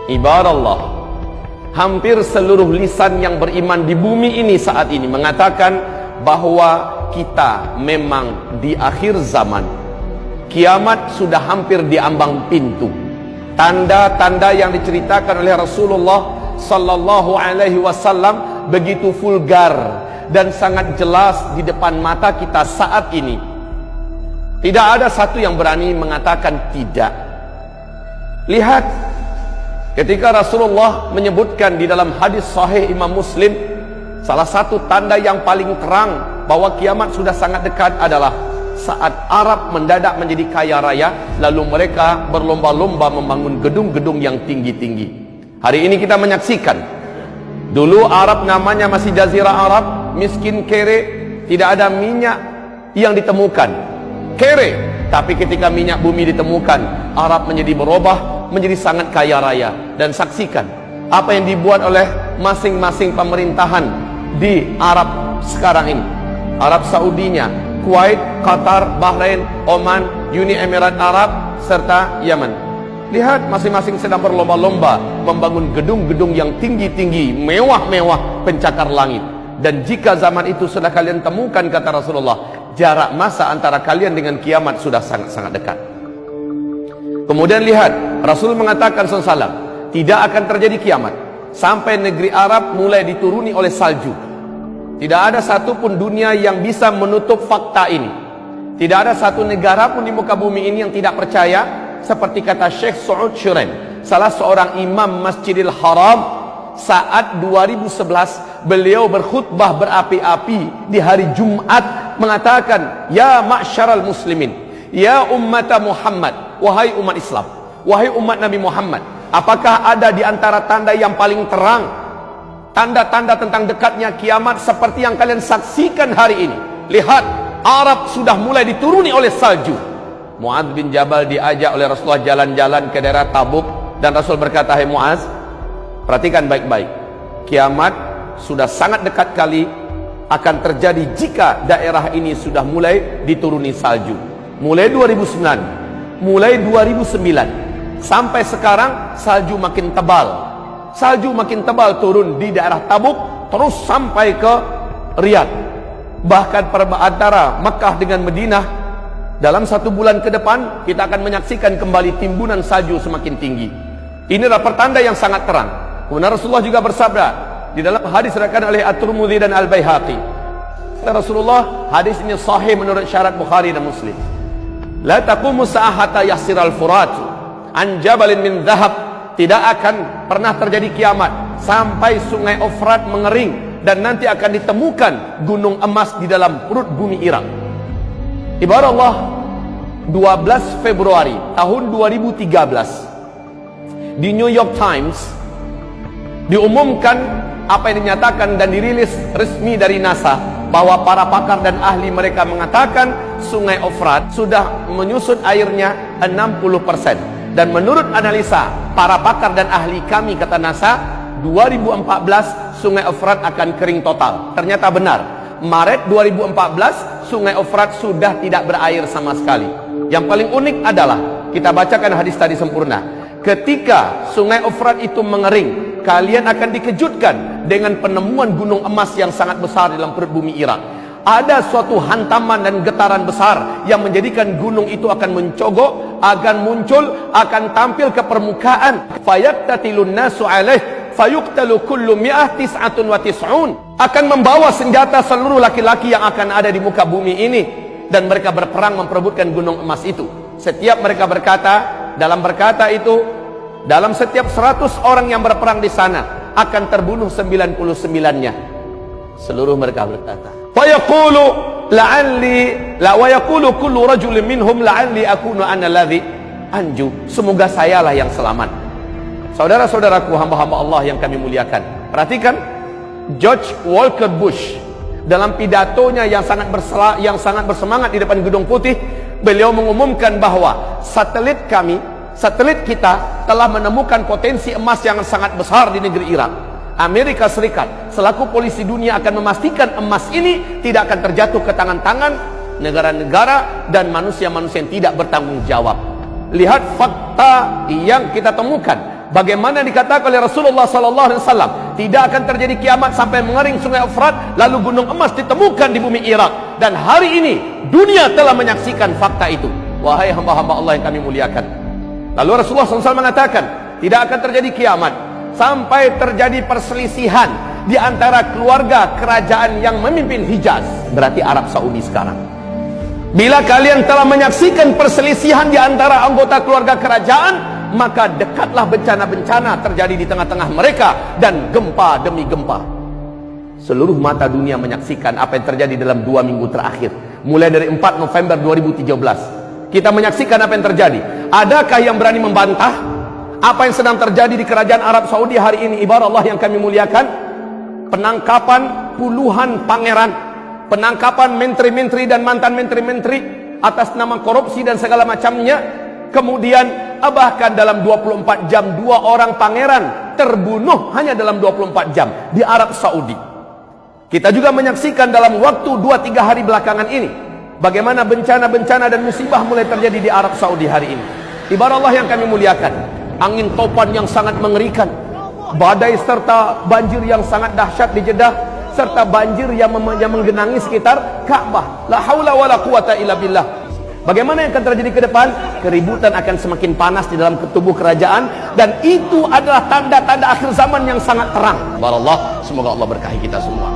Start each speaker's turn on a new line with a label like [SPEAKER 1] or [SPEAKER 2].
[SPEAKER 1] Ibadallah, hampir seluruh lisan yang beriman di bumi ini saat ini mengatakan bahwa kita memang di akhir zaman. Kiamat sudah hampir di ambang pintu. Tanda-tanda yang diceritakan oleh Rasulullah sallallahu alaihi wasallam begitu vulgar dan sangat jelas di depan mata kita saat ini. Tidak ada satu yang berani mengatakan tidak. Lihat, ketika Rasulullah menyebutkan di dalam hadis sahih Imam Muslim, salah satu tanda yang paling terang bahwa kiamat sudah sangat dekat adalah saat Arab mendadak menjadi kaya raya, lalu mereka berlomba-lomba membangun gedung-gedung yang tinggi-tinggi. Hari ini kita menyaksikan, dulu Arab namanya masih Jazirah Arab, miskin kere, tidak ada minyak yang ditemukan. Kere, tapi ketika minyak bumi ditemukan, Arab menjadi berubah, menjadi sangat kaya raya. Dan saksikan apa yang dibuat oleh masing-masing pemerintahan di Arab sekarang ini. Arab Saudinya, Kuwait, Qatar, Bahrain, Oman, Uni Emirat Arab, serta Yaman. Lihat, masing-masing sedang berlomba-lomba membangun gedung-gedung yang tinggi-tinggi, mewah-mewah, pencakar langit. Dan jika zaman itu sudah kalian temukan, kata Rasulullah, jarak masa antara kalian dengan kiamat sudah sangat-sangat dekat. Kemudian lihat, Rasul mengatakan SAW, tidak akan terjadi kiamat sampai negeri Arab mulai dituruni oleh salju. Tidak ada satupun dunia yang bisa menutup fakta ini. Tidak ada satu negara pun di muka bumi ini yang tidak percaya. Seperti kata Syekh Saud Shurem, salah seorang imam Masjidil Haram, saat 2011 beliau berkhutbah berapi-api di hari Jumat, mengatakan, ya ma'syaral muslimin, ya ummata Muhammad, wahai umat Islam, wahai umat Nabi Muhammad, apakah ada di antara tanda yang paling terang, tanda-tanda tentang dekatnya kiamat seperti yang kalian saksikan hari ini? Lihat, Arab sudah mulai dituruni oleh salju. Mu'adz bin Jabal diajak oleh Rasulullah jalan-jalan ke daerah Tabuk, dan Rasul berkata, hai Mu'adz, perhatikan baik-baik, kiamat sudah sangat dekat kali akan terjadi jika daerah ini sudah mulai dituruni salju. Mulai 2009, mulai 2009 sampai sekarang salju makin tebal. Salju makin tebal turun di daerah Tabuk terus sampai ke Riyadh. Bahkan antara Mekah dengan Madinah, dalam 1 bulan ke depan kita akan menyaksikan kembali timbunan salju semakin tinggi. Ini adalah pertanda yang sangat terang. Kemudian Rasulullah juga bersabda di dalam hadis diriwayatkan oleh At-Tirmidzi dan Al-Baihaqi. Rasulullah, hadis ini sahih menurut syarat Bukhari dan Muslim. La taqumu sa'ata yasiral furat an jabalin min dhahab. Tidak akan pernah terjadi kiamat sampai sungai Efrat mengering dan nanti akan ditemukan gunung emas di dalam perut bumi Irak. Ibarat Allah, 12 Februari tahun 2013 di New York Times diumumkan apa yang dinyatakan dan dirilis resmi dari NASA, bahwa para pakar dan ahli mereka mengatakan sungai Efrat sudah menyusut airnya 60%. Dan menurut analisa para pakar dan ahli kami, kata NASA, 2014 sungai Efrat akan kering total. Ternyata benar, Maret 2014 sungai Efrat sudah tidak berair sama sekali. Yang paling unik adalah, kita bacakan hadis tadi sempurna, ketika sungai Efrat itu mengering, kalian akan dikejutkan dengan penemuan gunung emas yang sangat besar di dalam perut bumi Irak. Ada suatu hantaman dan getaran besar yang menjadikan gunung itu akan mencogok, akan muncul, akan tampil ke permukaan. Fayaqtatilun nasu alaih fayuqtalu kullu mi'ah tis'atun wa tis'un. Akan membawa senjata seluruh laki-laki yang akan ada di muka bumi ini, dan mereka berperang memperebutkan gunung emas itu. Setiap mereka berkata, dalam berkata itu, dalam setiap 100 orang yang berperang di sana akan terbunuh 99-nya. Seluruh mereka berkata, fayaqulu la'alli la wa yaqulu kullu rajulin minhum la'alli akunu ana alladhi anju. Semoga sayalah yang selamat. Saudara-saudaraku, hamba-hamba Allah yang kami muliakan, perhatikan George Walker Bush dalam pidatonya yang sangat bersemangat di depan Gedung Putih. Beliau mengumumkan bahwa satelit kita telah menemukan potensi emas yang sangat besar di negeri Irak. Amerika Serikat selaku polisi dunia akan memastikan emas ini tidak akan terjatuh ke tangan-tangan negara-negara dan manusia-manusia yang tidak bertanggung jawab. Lihat fakta yang kita temukan Bagaimana dikatakan oleh Rasulullah SAW, tidak akan terjadi kiamat sampai mengering sungai Efrat, lalu gunung emas ditemukan di bumi Irak. Dan hari ini dunia telah menyaksikan fakta itu. Wahai hamba-hamba Allah yang kami muliakan. Lalu Rasulullah SAW mengatakan, tidak akan terjadi kiamat sampai terjadi perselisihan di antara keluarga kerajaan yang memimpin Hijaz, berarti Arab Saudi sekarang. Bila kalian telah menyaksikan perselisihan di antara anggota keluarga kerajaan, maka dekatlah bencana-bencana terjadi di tengah-tengah mereka dan gempa demi gempa. Seluruh mata dunia menyaksikan apa yang terjadi dalam 2 minggu terakhir, mulai dari 4 November 2013. Kita menyaksikan apa yang terjadi. Adakah yang berani membantah apa yang sedang terjadi di kerajaan Arab Saudi hari ini? Ibarat Allah yang kami muliakan, penangkapan puluhan pangeran, penangkapan menteri-menteri dan mantan menteri-menteri atas nama korupsi dan segala macamnya. Kemudian bahkan dalam 24 jam 2 orang pangeran terbunuh hanya dalam 24 jam di Arab Saudi. Kita juga menyaksikan dalam waktu 2-3 hari belakangan ini bagaimana bencana-bencana dan musibah mulai terjadi di Arab Saudi hari ini. Ibarat Allah yang kami muliakan, angin topan yang sangat mengerikan, badai serta banjir yang sangat dahsyat di Jeddah, serta banjir yang menggenangi sekitar Ka'bah. La haula wala quwata illa billah. Bagaimana yang akan terjadi ke depan? Keributan akan semakin panas di dalam tubuh kerajaan, dan itu adalah tanda-tanda akhir zaman yang sangat terang. Barallah, semoga Allah berkahi kita semua.